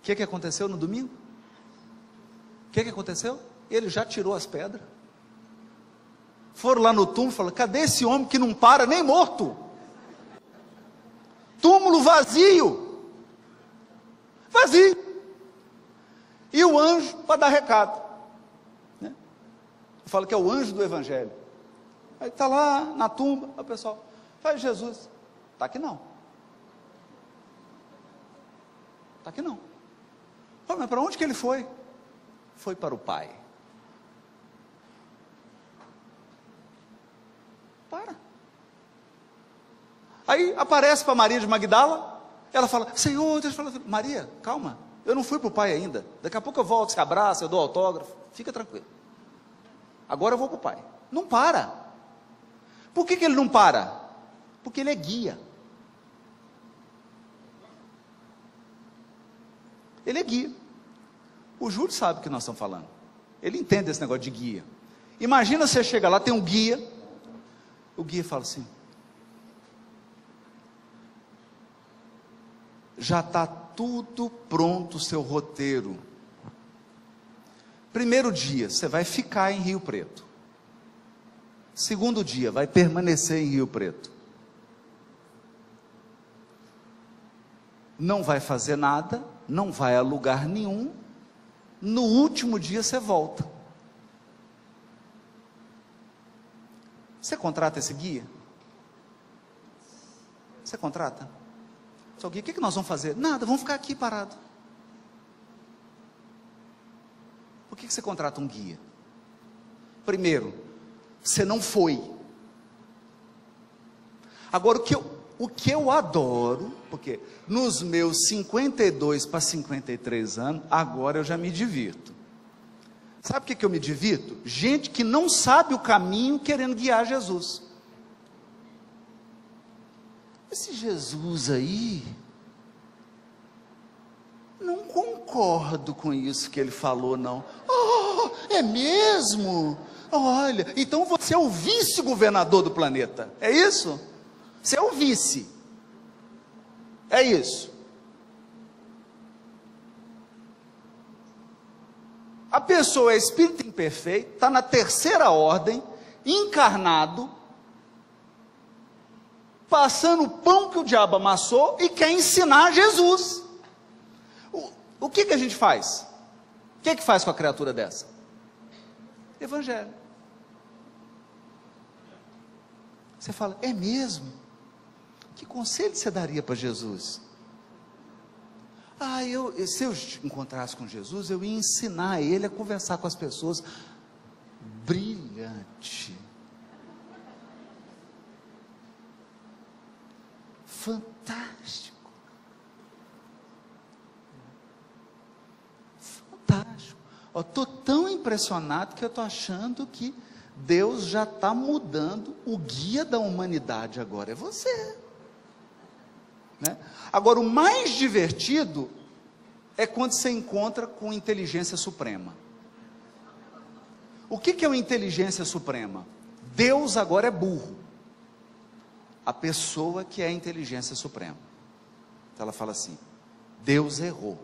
que aconteceu no domingo? O que aconteceu? Ele já tirou as pedras. Foram lá no túmulo e falaram: cadê esse homem que não para nem morto? Túmulo vazio. Vazio. E o anjo para dar recado, né? Eu falo que é o anjo do evangelho. Aí está lá na tumba, o pessoal faz: Jesus, está aqui não. Está aqui não. Pô, mas para onde que ele foi? Foi para o Pai. Para. Aí aparece para Maria de Magdala, ela fala: Senhor, Deus fala: Maria, calma, eu não fui para o Pai ainda, daqui a pouco eu volto, se abraça, eu dou autógrafo, fica tranquilo, agora eu vou para o Pai. Não para. Por que ele não para? Porque ele é guia. Ele é guia. O Júlio sabe o que nós estamos falando, ele entende esse negócio de guia. Imagina você chega lá, tem um guia, o guia fala assim: já está tudo pronto o seu roteiro. Primeiro dia, você vai ficar em Rio Preto. Segundo dia, vai permanecer em Rio Preto. Não vai fazer nada, não vai a lugar nenhum. No último dia você volta. Você contrata esse guia? Você contrata? Só guia, o que nós vamos fazer? Nada, vamos ficar aqui parado. Por que você contrata um guia? Primeiro, você não foi. Agora, o que eu adoro, porque nos meus 52 para 53 anos, agora eu já me divirto. Sabe o que eu me divirto? Gente que não sabe o caminho querendo guiar Jesus. Esse Jesus aí, não concordo com isso que ele falou, não. Oh, é mesmo? Olha, então você é o vice-governador do planeta, é isso? Você é o vice, é isso. A pessoa é espírito imperfeito, está na terceira ordem, encarnado, passando o pão que o diabo amassou e quer ensinar Jesus. O que a gente faz? O que faz com a criatura dessa? Evangelho. Você fala: é mesmo? Que conselho você daria para Jesus? Se eu encontrasse com Jesus, eu ia ensinar ele a conversar com as pessoas. Brilhante. Fantástico. Fantástico. Estou tão impressionado que eu estou achando que Deus já está mudando. O guia da humanidade agora é você, né? Agora, o mais divertido é quando você encontra com inteligência suprema. O que é uma inteligência suprema? Deus agora é burro. A pessoa que é a inteligência suprema. Então ela fala assim: Deus errou.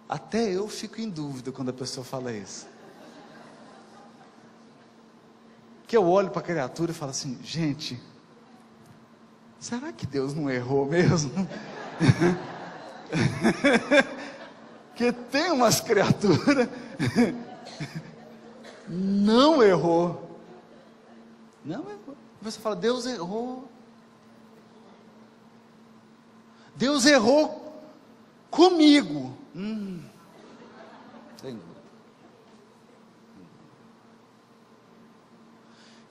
Até eu fico em dúvida quando a pessoa fala isso. Que eu olho para a criatura e falo assim: gente, será que Deus não errou mesmo? Que tem umas criaturas não errou. Não errou. Você fala: Deus errou. Deus errou comigo. Sem dúvida.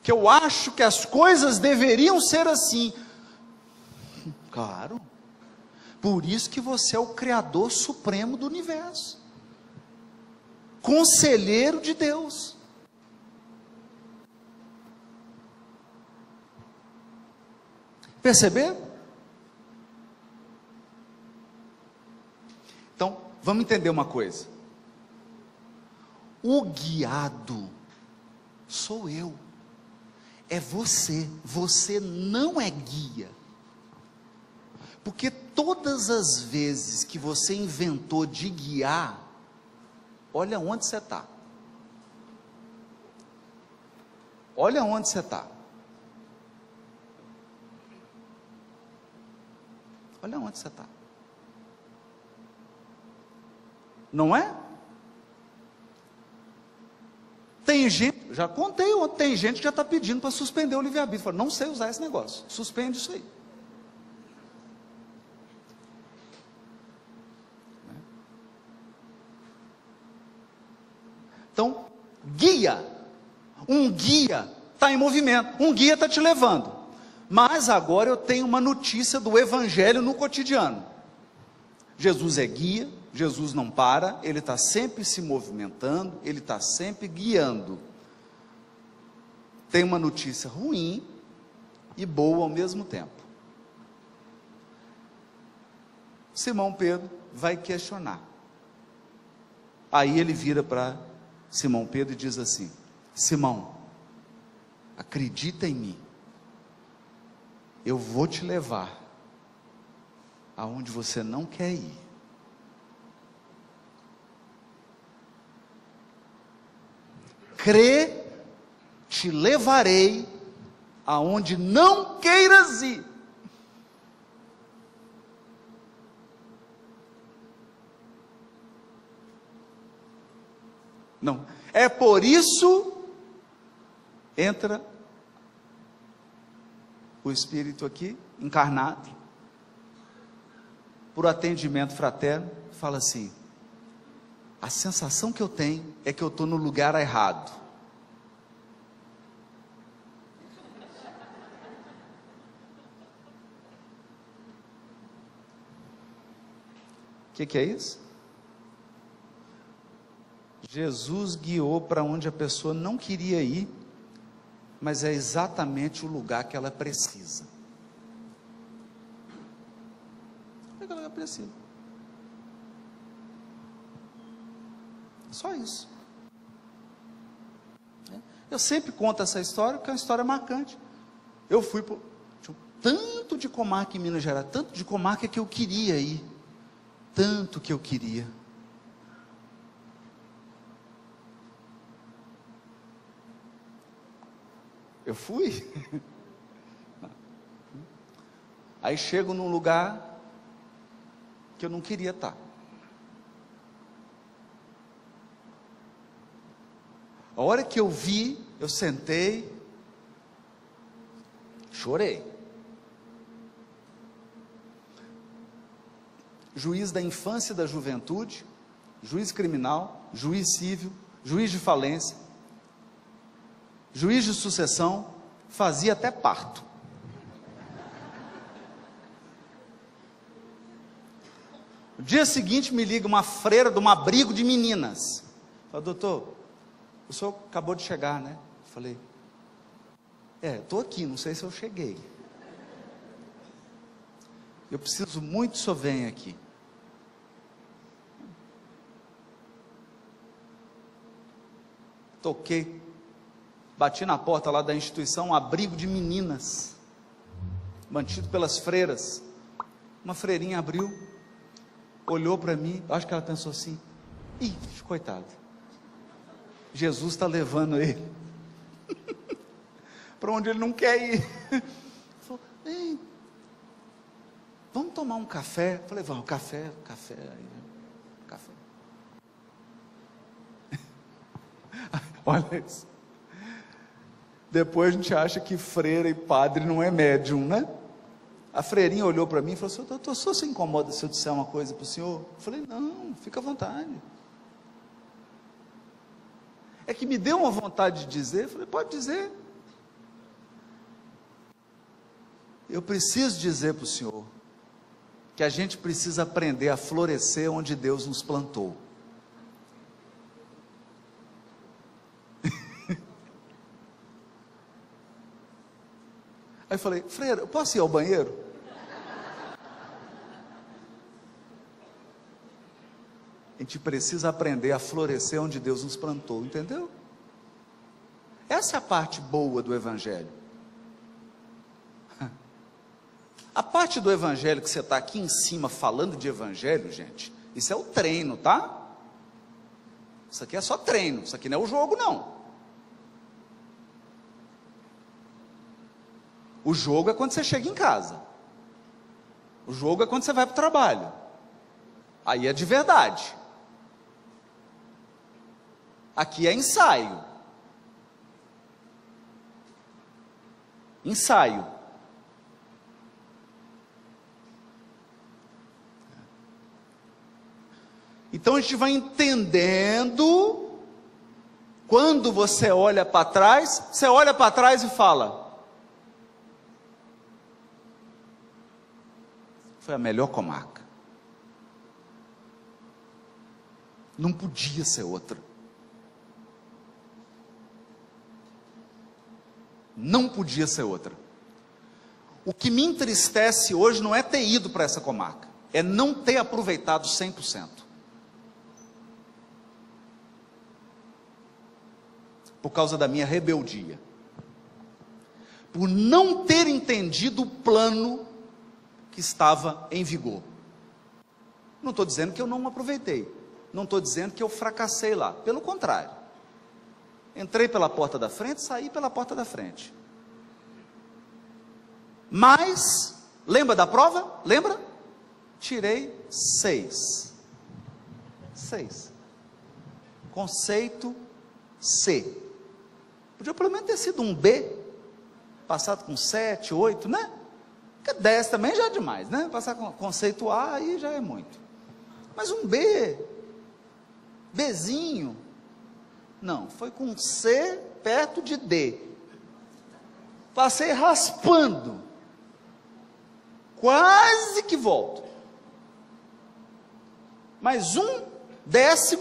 Que eu acho que as coisas deveriam ser assim. Claro. Por isso que você é o Criador Supremo do Universo. Conselheiro de Deus. Perceberam? Então, vamos entender uma coisa. O guiado sou eu. É você. Você não é guia. Porque todas as vezes que você inventou de guiar, olha onde você está. Olha onde você está. Olha onde você está. Não é? Tem gente, já contei ontem, tem gente que já está pedindo para suspender o livre-arbítrio. Fala, não sei usar esse negócio, suspende isso aí. Então, guia. Um guia está em movimento, um guia está te levando. Mas agora eu tenho uma notícia do Evangelho no cotidiano. Jesus é guia, Jesus não para, Ele está sempre se movimentando, Ele está sempre guiando. Tem uma notícia ruim e boa ao mesmo tempo. Simão Pedro vai questionar. Aí ele vira para Simão Pedro e diz assim: Simão, acredita em mim, eu vou te levar aonde você não quer ir. Crê, te levarei aonde não queiras ir. Não, é por isso entra o Espírito aqui, encarnado, por atendimento fraterno, fala assim: a sensação que eu tenho é que eu estou no lugar errado. O que é isso? Jesus guiou para onde a pessoa não queria ir, mas é exatamente o lugar que ela precisa. É que ela precisa. Só isso. Eu sempre conto essa história, porque é uma história marcante. Eu fui por tanto de comarca em Minas Gerais, tanto de comarca que eu queria ir, tanto que eu queria. Eu fui. Aí chego num lugar que eu não queria estar. A hora que eu vi, eu sentei, chorei. Juiz da infância e da juventude, juiz criminal, juiz civil, juiz de falência, juiz de sucessão, fazia até parto. No dia seguinte me liga uma freira de um abrigo de meninas. Fala, doutor, o senhor acabou de chegar, né? Falei, estou aqui, não sei se eu cheguei. Eu preciso muito que o senhor venha aqui. Toquei. Bati na porta lá da instituição, um abrigo de meninas, mantido pelas freiras. Uma freirinha abriu, olhou para mim, acho que ela pensou assim: ih, coitado, Jesus está levando ele para onde ele não quer ir. Falou, ei, vamos tomar um café? Falei, vamos, café. Olha isso. Depois a gente acha que freira e padre não é médium, né? A freirinha olhou para mim e falou assim: doutor, só se incomoda se eu disser uma coisa para o senhor? Eu falei, não, fica à vontade. É que me deu uma vontade de dizer. Eu falei, pode dizer. Eu preciso dizer para o senhor que a gente precisa aprender a florescer onde Deus nos plantou. Aí eu falei, freira, eu posso ir ao banheiro? A gente precisa aprender a florescer onde Deus nos plantou, entendeu? Essa é a parte boa do Evangelho. A parte do evangelho que você está aqui em cima falando de evangelho, gente, isso é o treino, tá? Isso aqui é só treino, isso aqui não é o jogo, não. O jogo é quando você chega em casa. O jogo é quando você vai para o trabalho. Aí é de verdade. Aqui é ensaio. Ensaio. Então a gente vai entendendo. Quando você olha para trás, você olha para trás e fala: foi a melhor comarca. Não podia ser outra. Não podia ser outra. O que me entristece hoje não é ter ido para essa comarca, é não ter aproveitado 100%. Por causa da minha rebeldia. Por não ter entendido o plano que estava em vigor. Não estou dizendo que eu não aproveitei. Não estou dizendo que eu fracassei lá. Pelo contrário. Entrei pela porta da frente, saí pela porta da frente. Mas, lembra da prova? Lembra? Tirei 6. Conceito C. Podia pelo menos ter sido um B. Passado com 7, 8, né? Porque 10 também já é demais, né? Passar com conceito A aí já é muito. Mas um B, Bzinho, não, foi com C perto de D. Passei raspando. Quase que volto. Mas 1/10,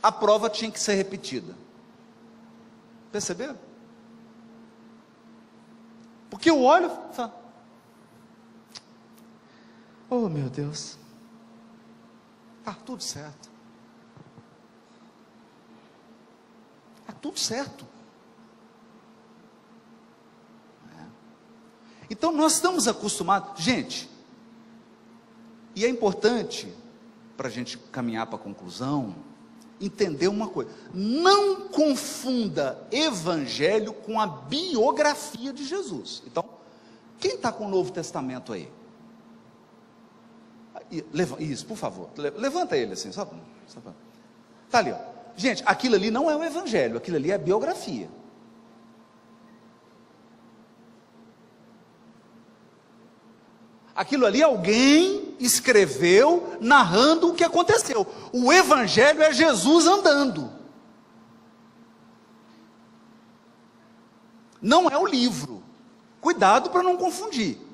a prova tinha que ser repetida. Perceberam? Porque eu olho e falo: oh meu Deus, está tudo certo. Está tudo certo. Então nós estamos acostumados, gente, e é importante, para a gente caminhar para a conclusão, entender uma coisa: não confunda evangelho com a biografia de Jesus. Então, quem está com o Novo Testamento aí? Isso, por favor, levanta ele assim, só está ali, ó. Gente, aquilo ali não é o evangelho, aquilo ali é a biografia. Aquilo ali alguém escreveu narrando o que aconteceu. O evangelho é Jesus andando. Não é o livro. Cuidado para não confundir.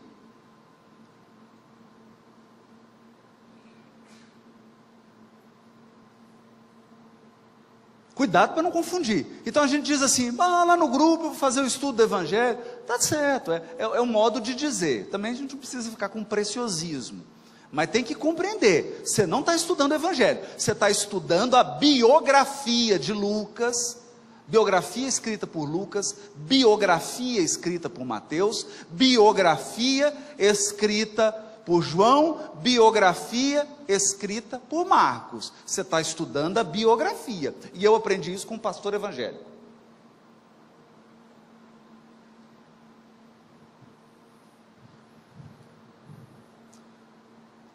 Cuidado para não confundir. Então a gente diz assim: lá no grupo eu vou fazer o estudo do evangelho. Tá certo, é um modo de dizer. Também a gente não precisa ficar com preciosismo. Mas tem que compreender, você não está estudando o evangelho, você está estudando a biografia de Lucas, biografia escrita por Lucas, biografia escrita por Mateus, biografia escrita por João, biografia escrita por Marcos. Você está estudando a biografia, e eu aprendi isso com um pastor evangélico.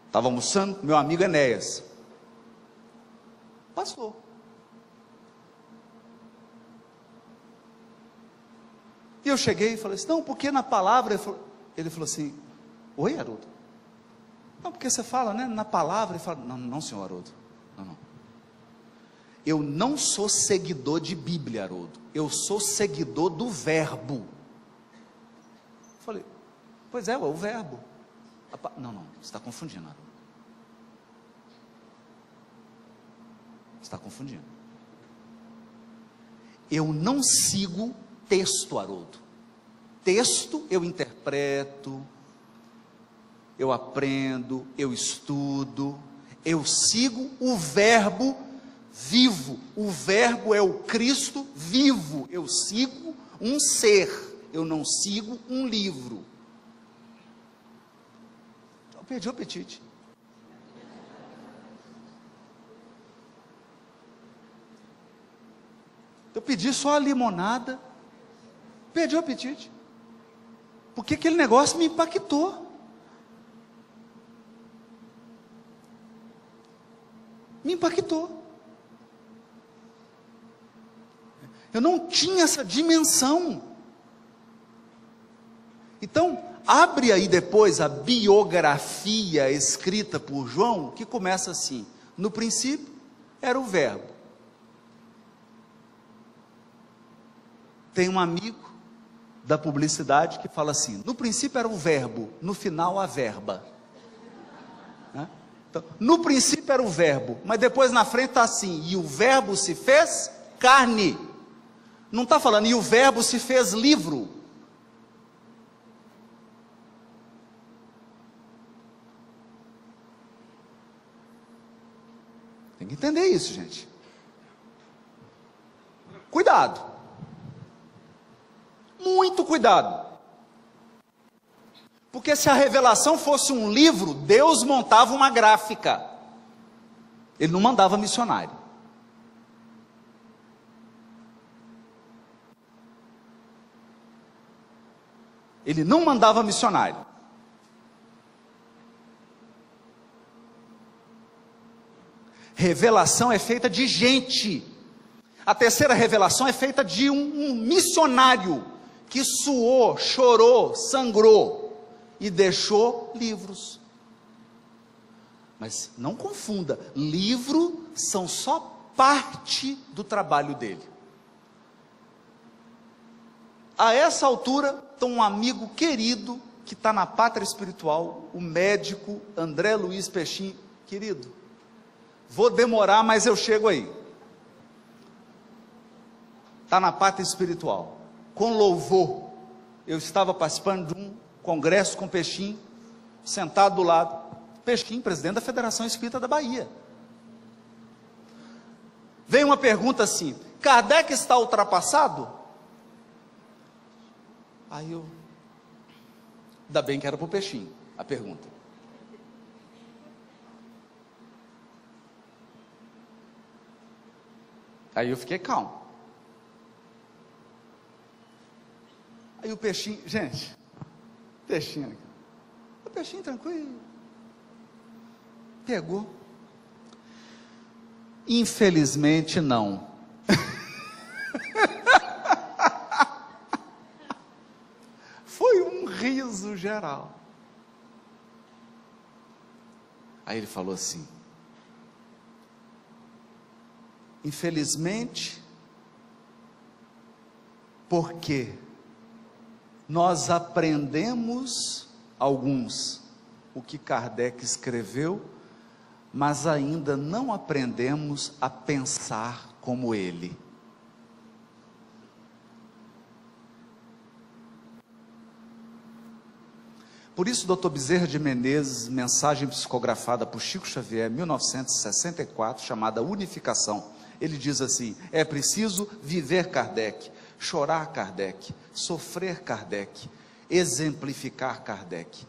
Estava almoçando, meu amigo Enéas, pastor. E eu cheguei e falei assim: não, porque na palavra, ele falou assim: oi, Haroldo? Não, porque você fala, né, na palavra. Ele fala: não, senhor Haroldo, não. Eu não sou seguidor de Bíblia, Haroldo, eu sou seguidor do verbo. Eu falei: pois é, o verbo. Não, você está confundindo, Haroldo. Você está confundindo. Eu não sigo texto, Haroldo. Texto eu interpreto, eu aprendo, eu estudo, eu sigo o verbo vivo. O verbo é o Cristo vivo. Eu sigo um ser, eu não sigo um livro. perdi o apetite. Eu pedi só a limonada, perdi o apetite, porque aquele negócio me impactou. Me impactou. Eu não tinha essa dimensão. Então, abre aí depois a biografia escrita por João, que começa assim: no princípio era o Verbo. Tem um amigo da publicidade que fala assim: no princípio era o Verbo, no final a verba. Então, no princípio era o Verbo, mas depois na frente está assim: e o Verbo se fez carne. Não está falando, e o Verbo se fez livro. Tem que entender isso, gente. Cuidado. Muito cuidado. Porque se a revelação fosse um livro, Deus montava uma gráfica. Ele não mandava missionário. Ele não mandava missionário. Revelação é feita de gente. A terceira revelação é feita de um missionário que suou, chorou, sangrou e deixou livros. Mas não confunda, livro são só parte do trabalho dele. A essa altura, tem um amigo querido que está na pátria espiritual, o médico André Luiz Pechin. Querido, vou demorar, mas eu chego aí. Está na pátria espiritual, com louvor. Eu estava participando de um congresso com Pechin, sentado do lado. Pechin, presidente da Federação Espírita da Bahia. Veio uma pergunta assim: Kardec está ultrapassado? Aí eu, ainda bem que era para o Pechin a pergunta. Aí eu fiquei calmo. Aí o Pechin, gente, Pechin, o Pechin tranquilo, pegou. Infelizmente não. Foi um riso geral. Aí ele falou assim: infelizmente, porque nós aprendemos, alguns, o que Kardec escreveu, mas ainda não aprendemos a pensar como ele. Por isso, Dr. Bezerra de Menezes, mensagem psicografada por Chico Xavier, 1964, chamada Unificação, ele diz assim: é preciso viver Kardec, chorar Kardec, sofrer Kardec, exemplificar Kardec.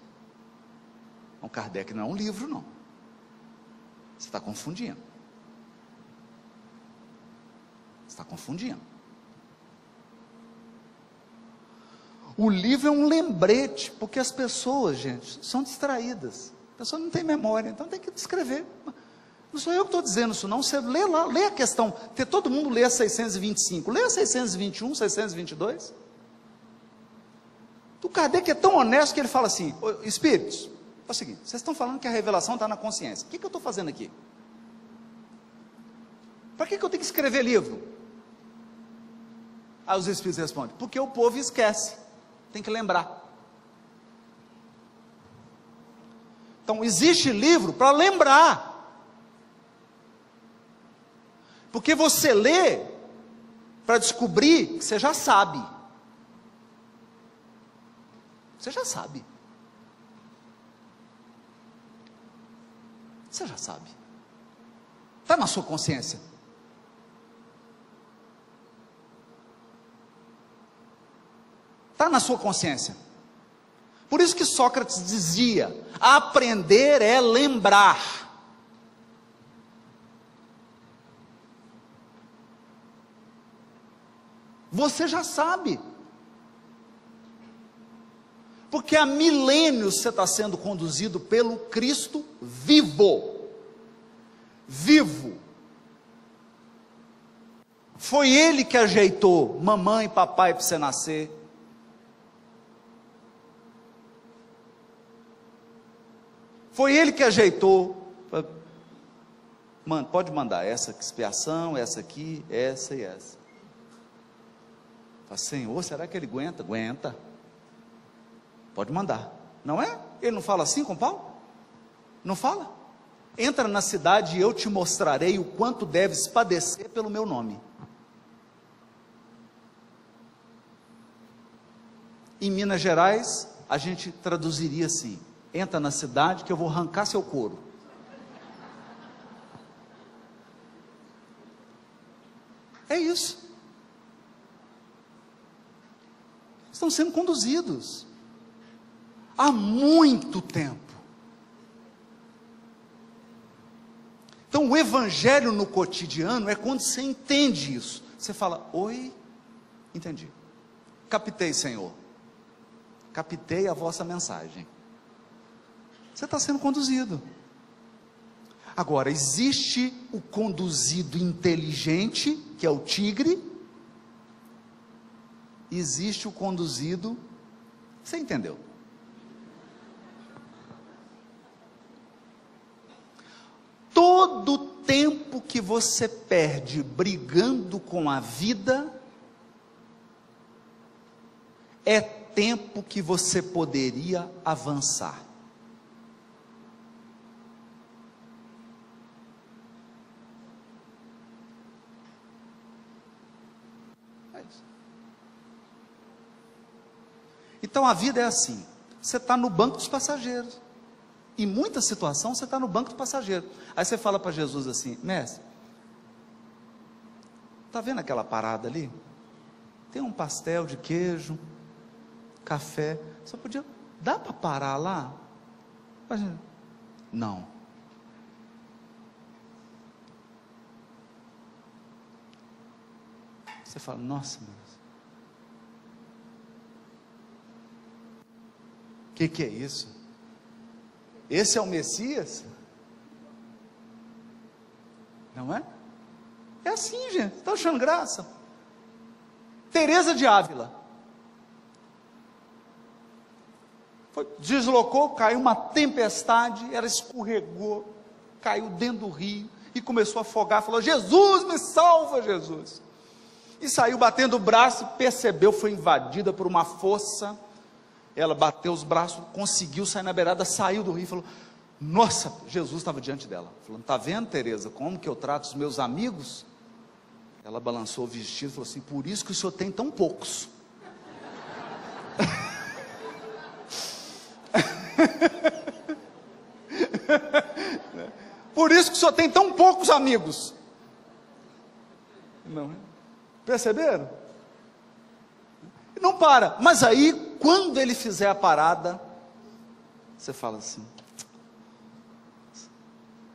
Não, Kardec não é um livro, não. Você está confundindo. Você está confundindo. O livro é um lembrete, porque as pessoas, gente, são distraídas. A pessoa não tem memória, então tem que descrever. Não sou eu que estou dizendo isso não, você lê lá, lê a questão, todo mundo lê a 625, lê a 621, 622. O Kardec é tão honesto que ele fala assim: espíritos, é o seguinte, vocês estão falando que a revelação está na consciência, o que eu estou fazendo aqui? Para que eu tenho que escrever livro? Aí os espíritos respondem: porque o povo esquece, tem que lembrar. Então existe livro para lembrar. Porque você lê para descobrir que você já sabe. Você já sabe. Você já sabe. Está na sua consciência. Está na sua consciência. Por isso que Sócrates dizia: aprender é lembrar. Você já sabe. Porque há milênios você está sendo conduzido pelo Cristo vivo. Vivo. Foi Ele que ajeitou mamãe e papai para você nascer. Foi Ele que ajeitou. Mano, pode mandar essa expiação, essa aqui, essa e essa. Fala, Senhor, será que Ele aguenta? Aguenta. Pode mandar. Não é? Ele não fala assim com Paulo? Não fala? Entra na cidade e eu te mostrarei o quanto deves padecer pelo meu nome. Em Minas Gerais, a gente traduziria assim: entra na cidade que eu vou arrancar seu couro. É isso. Estão sendo conduzidos há muito tempo. Então o evangelho no cotidiano é quando você entende isso. Você fala: oi, entendi, captei, Senhor, captei a vossa mensagem. Você está sendo conduzido. Agora, existe o conduzido inteligente, que é o tigre. Existe o conduzido, você entendeu? Todo tempo que você perde brigando com a vida, é tempo que você poderia avançar. É isso. Então a vida é assim: você está no banco dos passageiros. Em muita situação você está no banco do passageiro. Aí você fala para Jesus assim: mestre, está vendo aquela parada ali? Tem um pastel de queijo, café, só podia, dá para parar lá? Não. Você fala: nossa, Deus, o que é isso? Esse é o Messias? Não é? É assim, gente. Está achando graça? Teresa de Ávila deslocou, caiu uma tempestade, ela escorregou, caiu dentro do rio e começou a afogar. Falou: Jesus, me salva, Jesus. E saiu batendo o braço, percebeu, foi invadida por uma força. Ela bateu os braços, conseguiu sair na beirada, saiu do rio e falou: nossa, Jesus estava diante dela. Falando: está vendo, Teresa, como que eu trato os meus amigos? Ela balançou o vestido e falou assim: por isso que o senhor tem tão poucos. Por isso que o senhor tem tão poucos amigos. Não, perceberam? Não para. Mas aí, quando ele fizer a parada, você fala assim: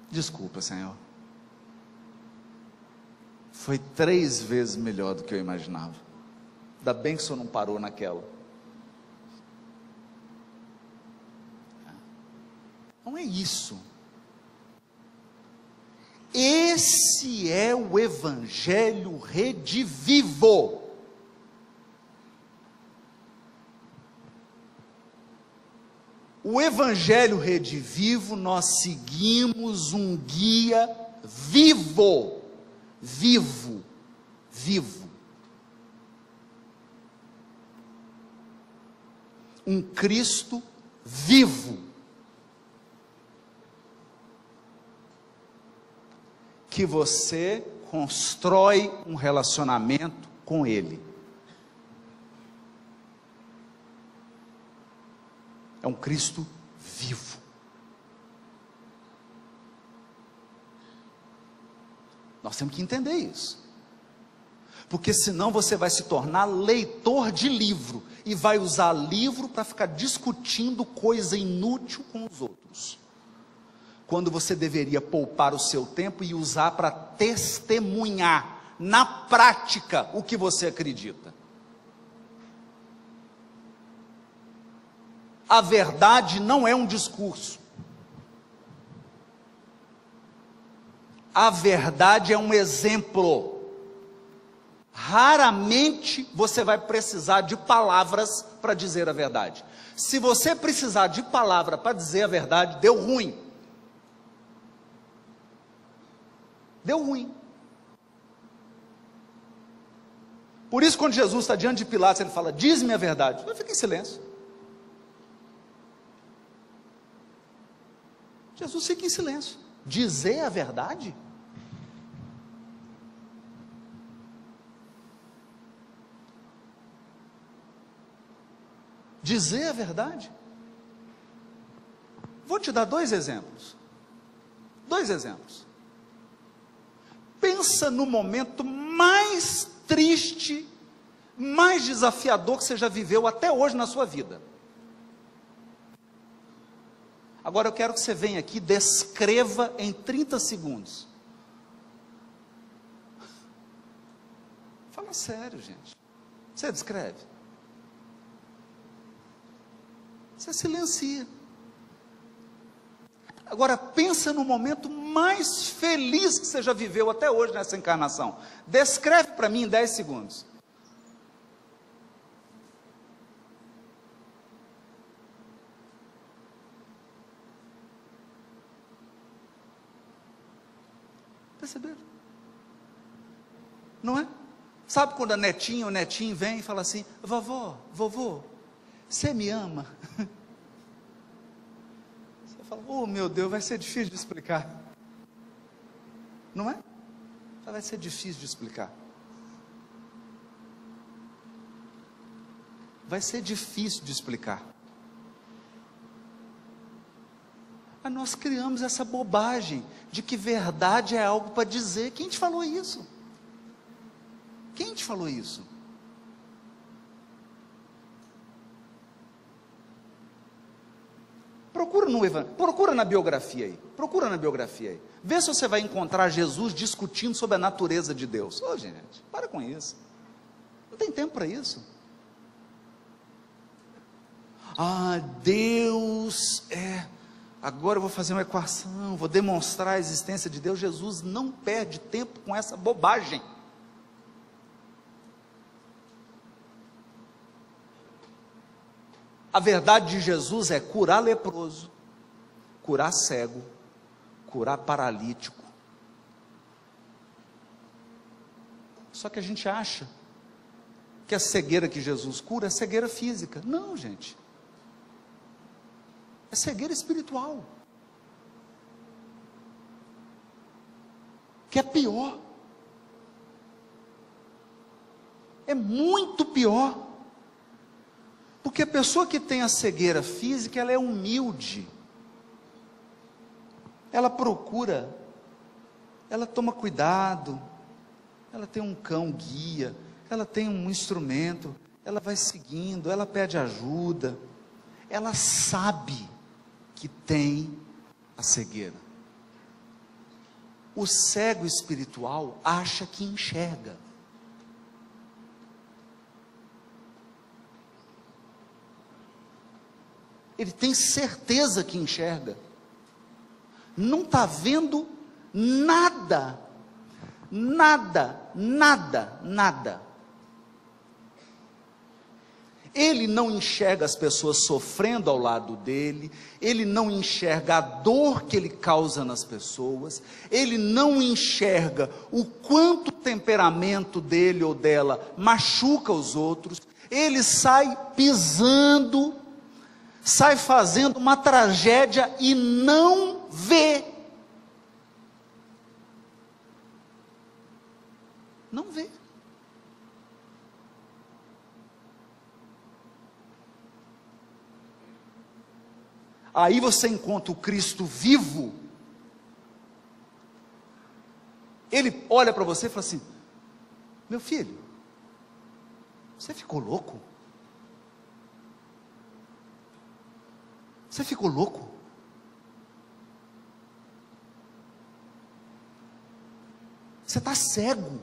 desculpa, Senhor, foi 3 vezes melhor do que eu imaginava. Ainda bem que o Senhor não parou naquela. Não é isso. Esse é o evangelho redivivo. O evangelho redivivo, nós seguimos um guia vivo, vivo, vivo. Um Cristo vivo, que você constrói um relacionamento com Ele. É um Cristo vivo. Nós temos que entender isso. Porque senão você vai se tornar leitor de livro, e vai usar livro para ficar discutindo coisa inútil com os outros, quando você deveria poupar o seu tempo e usar para testemunhar, na prática, o que você acredita. A verdade não é um discurso. A verdade é um exemplo. Raramente você vai precisar de palavras para dizer a verdade. Se você precisar de palavra para dizer a verdade, deu ruim. Deu ruim. Por isso, quando Jesus está diante de Pilatos, ele fala: diz-me a verdade. Ele fica em silêncio. Jesus fica em silêncio. Dizer a verdade? Dizer a verdade? Vou te dar dois exemplos. Dois exemplos. Pensa no momento mais triste, mais desafiador que você já viveu até hoje na sua vida. Agora eu quero que você venha aqui e descreva em 30 segundos. Fala sério, gente. Você descreve? Você silencia. Agora pensa no momento mais feliz que você já viveu até hoje nessa encarnação. Descreve para mim em 10 segundos. Perceberam? Não é? Sabe quando a netinha ou netinho vem e fala assim: vovó, vovô, você me ama? Você fala: oh meu Deus, vai ser difícil de explicar. Não é? Vai ser difícil de explicar. Vai ser difícil de explicar. Mas nós criamos essa bobagem de que verdade é algo para dizer. Quem te falou isso? Quem te falou isso? Procura na biografia aí. Procura na biografia aí. Vê se você vai encontrar Jesus discutindo sobre a natureza de Deus. Ô, gente, para com isso. Não tem tempo para isso. Ah, Deus é... Agora eu vou fazer uma equação, vou demonstrar a existência de Deus. Jesus não perde tempo com essa bobagem. A verdade de Jesus é curar leproso, curar cego, curar paralítico. Só que a gente acha que a cegueira que Jesus cura é cegueira física. Não, gente. É cegueira espiritual. Que é pior. É muito pior. Porque a pessoa que tem a cegueira física, ela é humilde. Ela procura, ela toma cuidado, ela tem um cão guia, ela tem um instrumento, ela vai seguindo, ela pede ajuda, ela sabe que tem a cegueira. O cego espiritual acha que enxerga. Ele tem certeza que enxerga. Não está vendo nada. Nada, nada, nada. Ele não enxerga as pessoas sofrendo ao lado dele, ele não enxerga a dor que ele causa nas pessoas, ele não enxerga o quanto o temperamento dele ou dela machuca os outros, ele sai pisando, sai fazendo uma tragédia e não vê. Não vê. Aí você encontra o Cristo vivo, ele olha para você e fala assim: meu filho, Você ficou louco? Você ficou louco? Você está cego.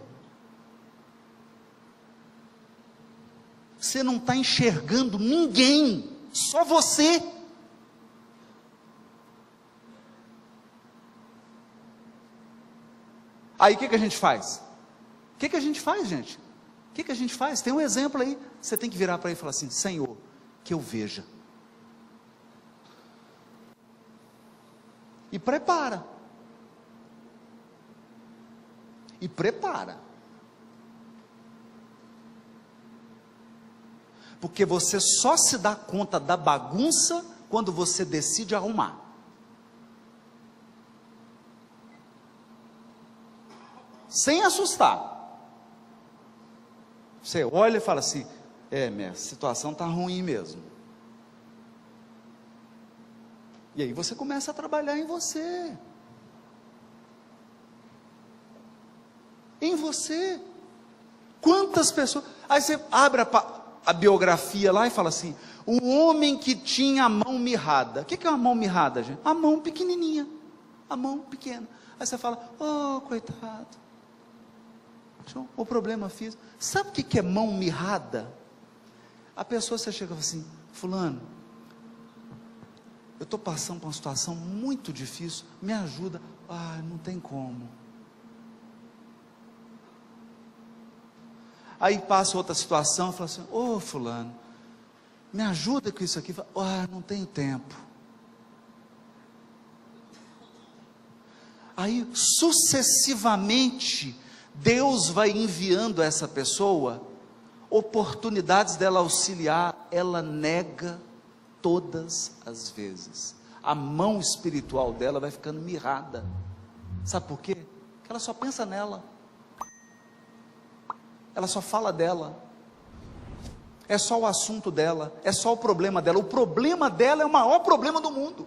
Você não está enxergando ninguém, só você. Aí o que a gente faz? O que a gente faz, gente? O que a gente faz? Tem um exemplo aí. Você tem que virar para ele e falar assim: Senhor, que eu veja. E prepara. E prepara. Porque você só se dá conta da bagunça quando você decide arrumar. Sem assustar. Você olha e fala assim: minha situação está ruim mesmo. E aí você começa a trabalhar em você. Em você. Quantas pessoas... Aí você abre a biografia lá e fala assim: o homem que tinha a mão mirrada. O que é uma mão mirrada, gente? A mão pequenininha. A mão pequena. Aí você fala: oh, coitado. O problema físico. Sabe o que é mão mirrada? A pessoa, você chega e fala assim: fulano, eu estou passando por uma situação muito difícil, me ajuda. Ah, não tem como. Aí passa outra situação e fala assim: ô fulano, me ajuda com isso aqui. Ah, não tenho tempo. Aí sucessivamente Deus vai enviando a essa pessoa oportunidades dela auxiliar. Ela nega todas as vezes. A mão espiritual dela vai ficando mirrada. Sabe por quê? Porque ela só pensa nela. Ela só fala dela. É só o assunto dela. É só o problema dela. O problema dela é o maior problema do mundo.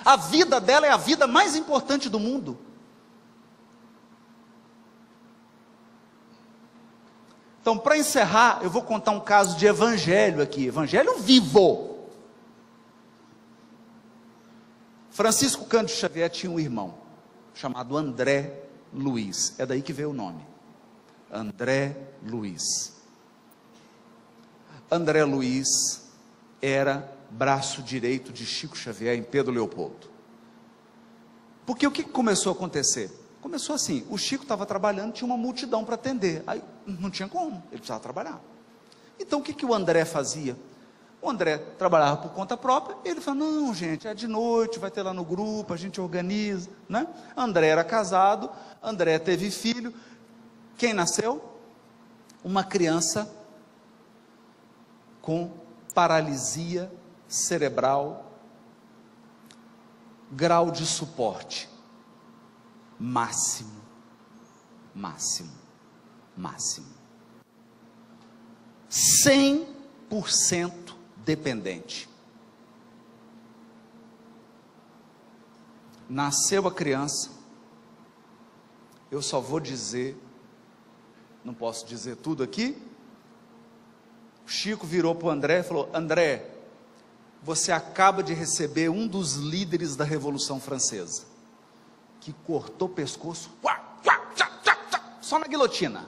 A vida dela é a vida mais importante do mundo. Então, para encerrar, eu vou contar um caso de evangelho aqui. Evangelho vivo. Francisco Cândido Xavier tinha um irmão chamado André Luiz. É daí que veio o nome. André Luiz. André Luiz era braço direito de Chico Xavier em Pedro Leopoldo. Porque o que começou a acontecer? Começou assim: o Chico estava trabalhando, tinha uma multidão para atender, aí não tinha como, ele precisava trabalhar. Então o que o André fazia? O André trabalhava por conta própria. Ele falou: não, gente, é de noite, vai ter lá no grupo, a gente organiza, né? André era casado, André teve filho. Quem nasceu? Uma criança com paralisia cerebral, grau de suporte máximo, 100% dependente. Nasceu a criança. Eu só vou dizer, não posso dizer tudo aqui. O Chico virou para o André e falou: André, você acaba de receber um dos líderes da Revolução Francesa, que cortou o pescoço, só na guilhotina.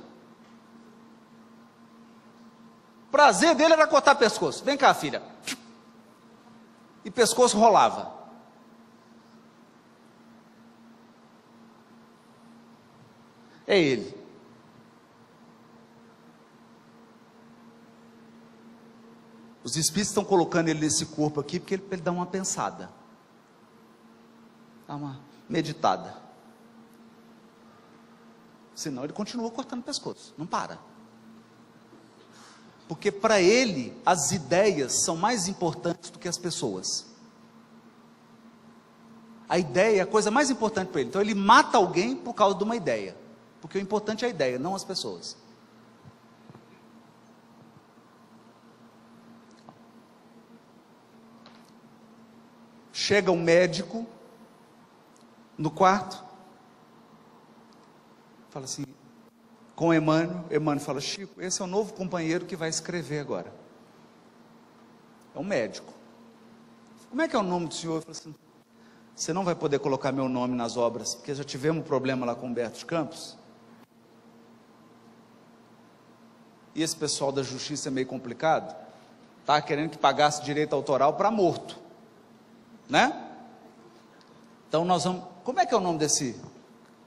O prazer dele era cortar pescoço. Vem cá, filha. E pescoço rolava. É ele. Os espíritos estão colocando ele nesse corpo aqui porque ele dá uma pensada, dá uma meditada. Senão ele continua cortando o pescoço, não para. Porque para ele as ideias são mais importantes do que as pessoas. A ideia é a coisa mais importante para ele. Então ele mata alguém por causa de uma ideia, porque o importante é a ideia, não as pessoas. Chega um médico no quarto, fala assim: com Emmanuel. Emmanuel fala: Chico, esse é o novo companheiro que vai escrever agora. É um médico. Como é que é o nome do senhor? Eu falei assim: você não vai poder colocar meu nome nas obras, porque já tivemos um problema lá com Humberto de Campos. E esse pessoal da justiça é meio complicado. Estava querendo que pagasse direito autoral para morto, né? Então nós vamos... Como é que é o nome desse...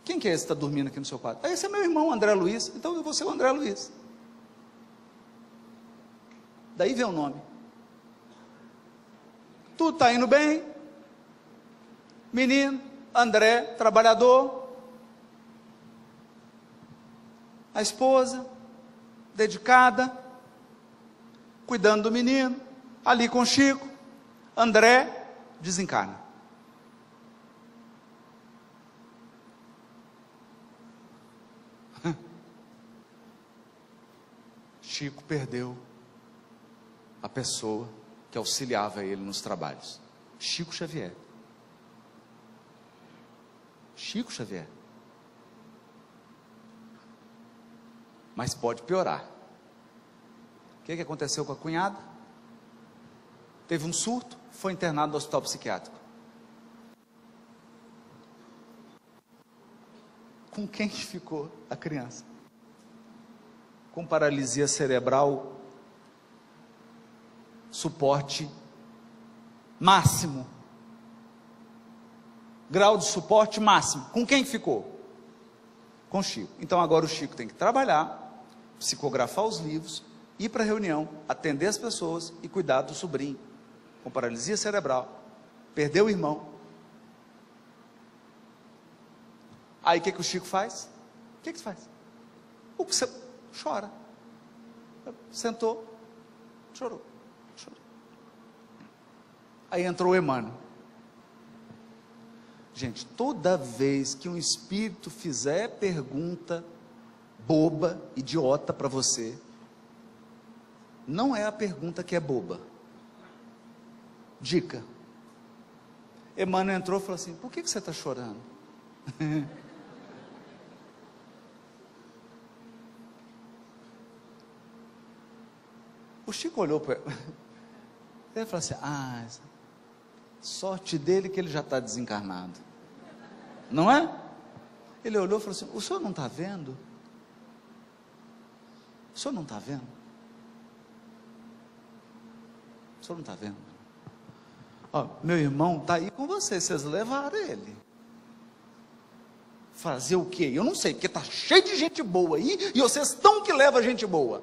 Quem que é esse que está dormindo aqui no seu quarto? Esse é meu irmão, André Luiz. Então eu vou ser o André Luiz. Daí vem o nome. Tudo está indo bem. Menino, André, trabalhador. A esposa, dedicada, cuidando do menino, ali com Chico. André desencarna. Chico perdeu a pessoa que auxiliava ele nos trabalhos. Chico Xavier. Chico Xavier. Mas pode piorar. O que aconteceu com a cunhada? Teve um surto, foi internado no hospital psiquiátrico. Com quem ficou a criança? Com paralisia cerebral, suporte máximo. Grau de suporte máximo. Com quem ficou? Com o Chico. Então agora o Chico tem que trabalhar, psicografar os livros, ir para a reunião, atender as pessoas e cuidar do sobrinho com paralisia cerebral, perdeu o irmão. Aí o que o Chico faz? O que faz? O que você chora. Sentou, chorou. Aí entrou o Emmanuel. Gente, toda vez que um espírito fizer pergunta boba, idiota para você, não é a pergunta que é boba. Dica. Emmanuel entrou e falou assim: por que você está chorando? O Chico olhou para ele falou assim: ah, sorte dele que ele já está desencarnado, não é? Ele olhou e falou assim: o senhor não está vendo? O senhor não está vendo? O senhor não está vendo? Ó, meu irmão está aí com vocês, vocês levaram ele. Fazer o quê? Eu não sei, porque está cheio de gente boa aí, e vocês estão que leva gente boa,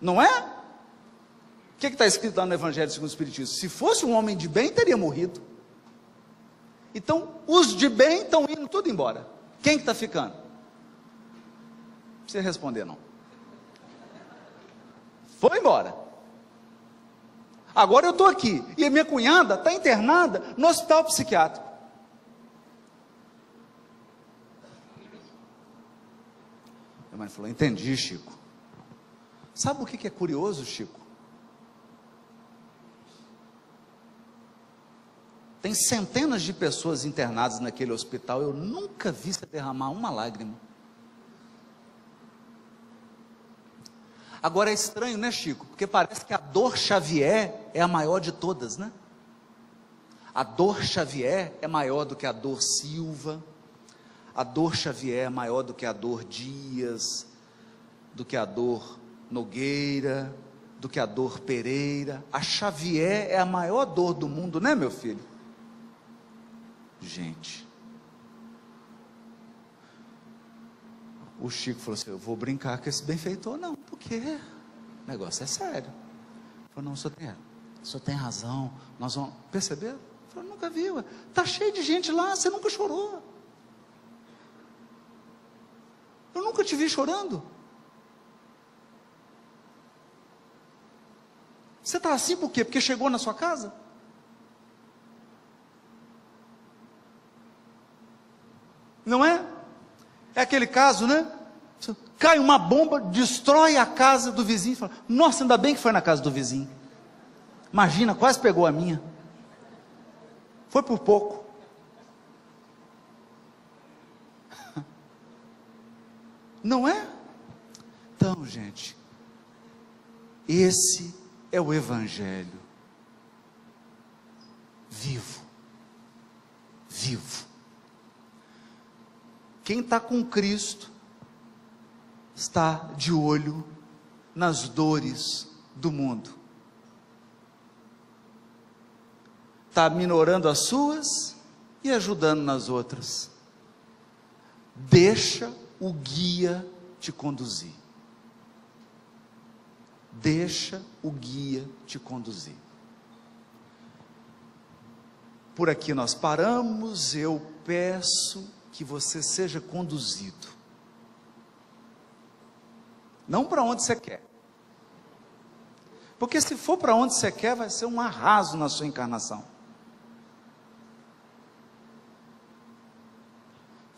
não é? O que está escrito lá no Evangelho segundo o Espiritismo? Se fosse um homem de bem, teria morrido. Então, os de bem estão indo tudo embora. Quem que está ficando? Não precisa responder não. Foi embora. Agora eu estou aqui, e a minha cunhada está internada no hospital psiquiátrico. Minha mãe falou: entendi, Chico. Sabe o que é curioso, Chico? Tem centenas de pessoas internadas naquele hospital, eu nunca vi você derramar uma lágrima. Agora é estranho, né, Chico? Porque parece que a dor Xavier é a maior de todas, né? A dor Xavier é maior do que a dor Silva, a dor Xavier é maior do que a dor Dias, do que a dor Nogueira, do que a dor Pereira. A Xavier é a maior dor do mundo, né, meu filho? Gente, o Chico falou assim: eu vou brincar com esse benfeitor não, porque o negócio é sério. Ele falou: não, o senhor tem razão, nós vamos... Perceberam? Ele falou: nunca viu, está cheio de gente lá, você nunca chorou. Eu nunca te vi chorando. Você está assim por quê? Porque chegou na sua casa? Não é? É aquele caso, né? Cai uma bomba, destrói a casa do vizinho. Fala: nossa, ainda bem que foi na casa do vizinho. Imagina, quase pegou a minha. Foi por pouco. Não é? Então, gente, esse é o Evangelho vivo. Vivo. Quem está com Cristo está de olho nas dores do mundo. Está minorando as suas e ajudando nas outras. Deixa o guia te conduzir. Deixa o guia te conduzir. Por aqui nós paramos. Eu peço que você seja conduzido. Não para onde você quer. Porque se for para onde você quer, vai ser um arraso na sua encarnação.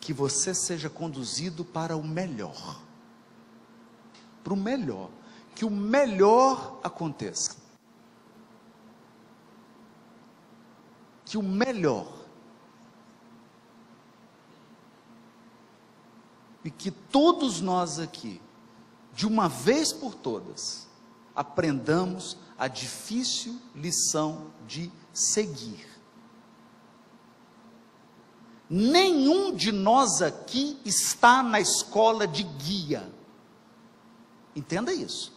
Que você seja conduzido para o melhor. Para o melhor. Que o melhor aconteça. Que o melhor. E que todos nós aqui, de uma vez por todas, aprendamos a difícil lição de seguir. Nenhum de nós aqui está na escola de guia. Entenda isso.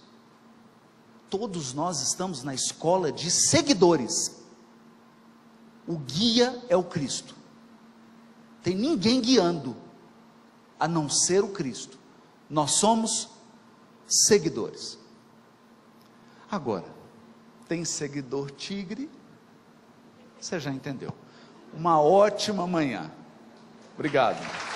Todos nós estamos na escola de seguidores. O guia é o Cristo. Tem ninguém guiando, a não ser o Cristo. Nós somos seguidores. Agora, tem seguidor tigre? Você já entendeu. Uma ótima manhã. Obrigado.